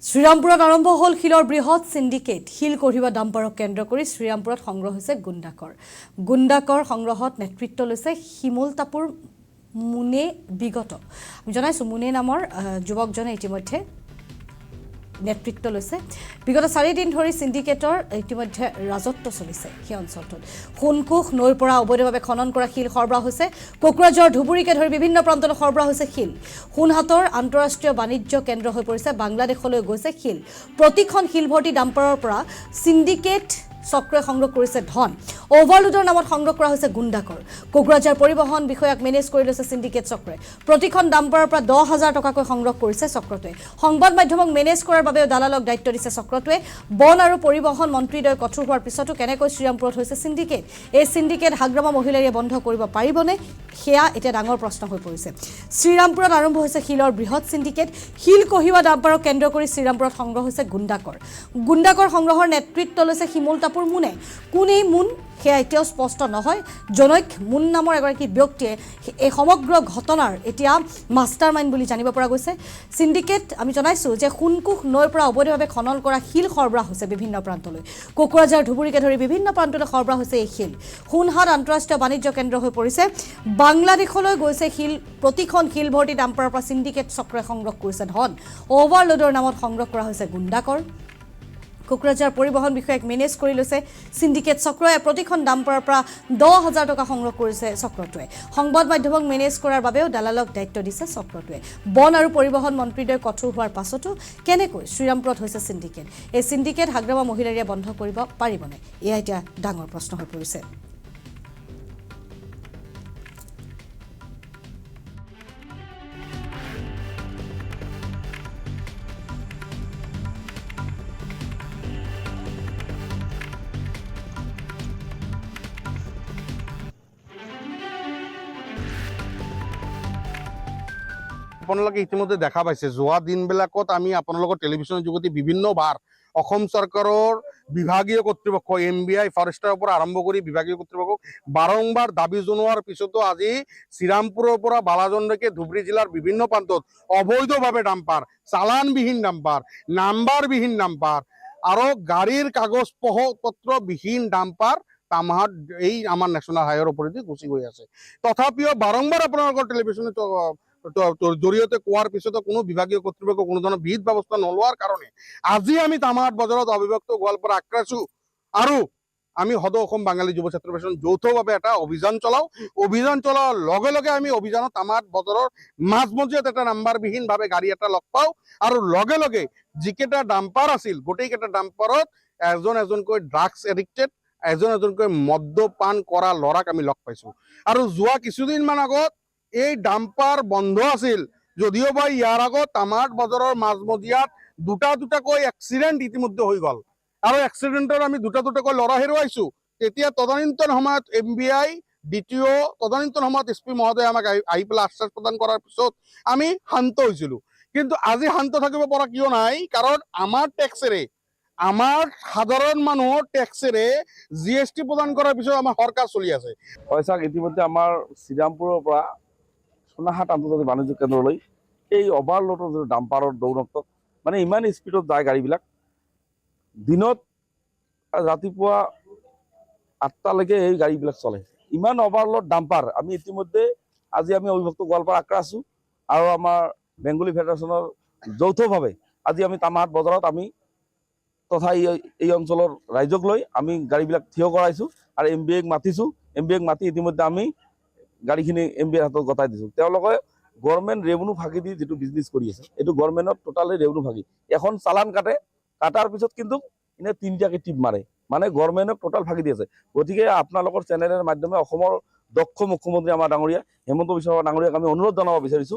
শ্ৰীৰামপুৰত আৰম্ভ হ'ল শিলৰ বৃহৎ সিন্ডিকেট শিল কঢ়িওৱা ডাম্পাৰক কেন্দ্ৰ কৰি শ্ৰীৰামপুৰত সংগ্ৰহ হৈছে গুণ্ডাকৰ সংগ্ৰহত নেতৃত্ব লৈছে শিমুলতাপুৰ মুনে বিগত আমি জনাইছো মুনে নামৰ যুৱকজনে ইতিমধ্যে নেতৃত্ব লৈছে বিগত 4 দিন ধৰি সিন্ডিকেটৰ ইতিমধ্যে ৰাজত্ব চলিছে সেই অঞ্চলটোত সোণকোষ নৈৰ পৰা অবৈধভাৱে খনন কৰা শিল সৰবৰাহ হৈছে কোকৰাঝাৰ ধুবুৰীকে ধৰি বিভিন্ন প্ৰান্তত সৰবৰাহ হৈছে শিল সোণহাটৰ আন্তঃৰাষ্ট্ৰীয় বাণিজ্য কেন্দ্ৰ হৈ পৰিছে বাংলাদেশলৈ গৈছে শিল প্ৰতিখন শিলভৰ্তি ডাম্পাৰৰ পৰা সিন্ডিকেট চক্ৰই সংগ্ৰহ কৰিছে ধন ওভাৰলোডৰ নামত সংগ্ৰহ কৰা হৈছে গুণ্ডাকৰ কোকৰাঝাৰ পৰিবহন বিষয়াক মেনেজ কৰি লৈছে সিন্ডিকেট চক্ৰই প্ৰতিখন ডাম্পাৰৰ পৰা 10,000 টকাকৈ সংগ্ৰহ কৰিছে চক্ৰটোৱে সংবাদ মাধ্যমক মেনেজ কৰাৰ বাবে দালালক দায়িত্ব দিছে চক্ৰটোৱে বন আৰু পৰিবহন মন্ত্ৰীদ্বয় কঠোৰ হোৱাৰ পিছতো কেনেকৈ শ্ৰীৰামপুৰত হৈছে সিন্ডিকেট এই সিন্ডিকেট হাগ্ৰামা মহিলাৰে বন্ধ কৰিব পাৰিবনে সেয়া এতিয়া ডাঙৰ প্ৰশ্ন হৈ পৰিছে শ্ৰীৰামপুৰত আৰম্ভ হৈছে শিলৰ বৃহৎ সিন্ডিকেট শিল কঢ়িওৱা ডাম্পাৰক কেন্দ্ৰ কৰি শ্ৰীৰামপুৰত সংগ্ৰহ হৈছে গুণ্ডাকৰ সংগ্ৰহৰ নেতৃত্ব লৈছে শিমুলতাপুৰ মুনে কোন এই মুন সেয়া এতিয়াও স্পষ্ট নহয় জনৈক মুন নামৰ এগৰাকী ব্যক্তিয়ে এই সমগ্ৰ ঘটনাৰ এতিয়া মাষ্টাৰ মাইণ্ড বুলি জানিব পৰা গৈছে সিন্ডিকেট আমি জনাইছো যে সোণকোষ নৈৰ পৰা অবৈধভাৱে খনন কৰা শিল সৰবৰাহ হৈছে বিভিন্ন প্ৰান্তলৈ কোকৰাঝাৰ ধুবুৰীকে ধৰি বিভিন্ন প্ৰান্তলৈ সৰবৰাহ হৈছে এই শিল সোণহাট আন্তঃৰাষ্ট্ৰীয় বাণিজ্য কেন্দ্ৰ হৈ পৰিছে বাংলাদেশলৈ গৈছে শিল প্ৰতিখন শিলভৰ্তি ডাম্পাৰৰ পৰা সিন্ডিকেট চক্ৰই সংগ্ৰহ কৰিছে ধন ওভাৰলোডৰ নামত সংগ্ৰহ কৰা হৈছে গুণ্ডাকৰ কোকৰাঝাৰ পৰিবহন বিষয়াক মেনেজ কৰি লৈছে সিন্ডিকেট চক্ৰই প্ৰতিখন ডাম্পাৰৰ পৰা 10,000 টকা সংগ্ৰহ কৰিছে চক্ৰটোৱে সংবাদ মাধ্যমক মেনেজ কৰাৰ বাবেও দালালক দায়িত্ব দিছে চক্ৰটোৱে বন আৰু পৰিবহন মন্ত্ৰীদ্বয় কঠোৰ হোৱাৰ পাছতো কেনেকৈ শ্ৰীৰামপুৰত হৈছে সিন্ডিকেট এই সিন্ডিকেট হাগ্ৰামা মহিলাৰে বন্ধ কৰিব পাৰিবনে এয়া এতিয়া ডাঙৰ প্ৰশ্ন হৈ পৰিছে আপোনালোকে ইতিমধ্যে দেখা পাইছে যোৱা দিনবিলাকত আমি আপোনালোকৰ টেলিভিছনৰ যোগেদি বিভিন্নবাৰ অসম চৰকাৰৰ বিভাগীয় কৰ্তৃপক্ষ MBI ফৰেষ্টৰ পৰা আৰম্ভ কৰি বিভাগীয় কৰ্তৃপক্ষক বাৰম্বাৰ দাবী জনোৱাৰ পিছতো আজি শ্ৰীৰামপুৰৰ পৰা বালাজনলৈকে ধুবুৰী জিলাৰ বিভিন্ন প্ৰান্তত অবৈধভাৱে ডাম্পাৰ চালানবিহীন ডাম্পাৰ নাম্বাৰবিহীন ডাম্পাৰ আৰু গাড়ীৰ কাগজ পত্ৰবিহীন ডাম্পাৰ তামাহাট এই আমাৰ নেশ্যনেল হাইৱেৰ ওপৰেদি গুচি গৈ আছে তথাপিও বাৰম্বাৰ আপোনালোকৰ টেলিভিছনত জৰিয়তে কোৱাৰ পিছতো কোনো বিভাগীয় কৰ্তৃপক্ষ কোনো ধৰণৰ বিহিত ব্যৱস্থা নলোৱাৰ কাৰণে আজি আমি তামাহাট বজাৰত অবিভক্ত গোৱালপাৰা আক্ৰাইছো আৰু আমি সদৌ অসম বাঙালী যুৱ ছাত্ৰ ফেডাৰেশ্যন যৌথভাৱে এটা অভিযান চলোৱাৰ লগে লগে আমি অভিযানত তামাহাট বজাৰৰ মাজমজিয়াত এটা নাম্বাৰবিহীনভাৱে গাড়ী এটা লগ পাওঁ আৰু লগে লগে যিকেইটা ডাম্পাৰ আছিল গোটেইকেইটা ডাম্পাৰত এজনকৈ ড্ৰাগছ এডিক্টেড এজনকৈ মদ্যপান কৰা ল'ৰাক আমি লগ পাইছো আৰু যোৱা কিছুদিনমান আগত এই ডাম্পাৰ বন্ধ আছিল যদিও বা ইয়াৰ আগত তামাহাট বজাৰৰ মাজমজিয়াত দুটাকৈ এক্সিডেণ্ট ইতিমধ্যে হৈ গ'ল আৰু এক্সিডেণ্টত আমি দুটাকৈ ল'ৰা হেৰুৱাইছো তেতিয়া তদানীন্তন সময়ত MBI দ্বিতীয় তদানীন্তন সময়ত SP মহোদয়ে আমাক আহি পেলাই আশ্বাস প্ৰদান কৰাৰ পিছত আমি শান্ত হৈছিলো কিন্তু আজি শান্ত থাকিব পৰা কিয় নাই কাৰণ আমাৰ টেক্সেৰে আমাৰ সাধাৰণ মানুহৰ টেক্সেৰে GST প্ৰদান কৰাৰ পিছত আমাৰ সৰকাৰ চলি আছে হয় চাওক ইতিমধ্যে আমাৰ শ্ৰীৰামপুৰৰ পৰা সোণাহাট আন্তৰ্জাতিক বাণিজ্য কেন্দ্ৰলৈ এই অভাৰলোডৰ যিটো ডাম্পাৰৰ দৌৰত্বত মানে ইমান স্পীডত যায় গাড়ীবিলাক দিনত ৰাতিপুৱা 8টালৈকে এই গাড়ীবিলাক চলে ইমান অভাৰলোড ডাম্পাৰ আমি ইতিমধ্যে আজি আমি অবিভক্ত গোৱালপাৰা আক্ৰাইছো আৰু আমাৰ বেংগলী ফেডাৰেশ্যনৰ যৌথভাৱে আজি আমি তামাহাট বজাৰত আমি তথা এই অঞ্চলৰ ৰাইজক লৈ আমি গাড়ীবিলাক থিয় কৰাইছো আৰু MBAক মাতিছো MBAক মাতি ইতিমধ্যে আমি গাড়ীখিনি MBAৰ হাতত গতাই দিছো তেওঁলোকে গভৰ্ণমেণ্ট ৰেভিনিউ ফাঁকি দি যিটো বিজনেছ কৰি আছে এইটো গভৰ্ণমেণ্টত টোটালি ৰেভিনিউ ফাঁকি এখন চালান কাটাৰ পিছত কিন্তু এনে 3টাকে টিপ মাৰে মানে গভৰ্ণমেণ্টক টোটাল ফাঁকি দি আছে গতিকে আপোনালোকৰ চেনেলৰ মাধ্যমে অসমৰ দক্ষ মুখ্যমন্ত্ৰী আমাৰ ডাঙৰীয়া হেমন্ত বিশ্ব শৰ্মা ডাঙৰীয়াক আমি অনুৰোধ জনাব বিচাৰিছো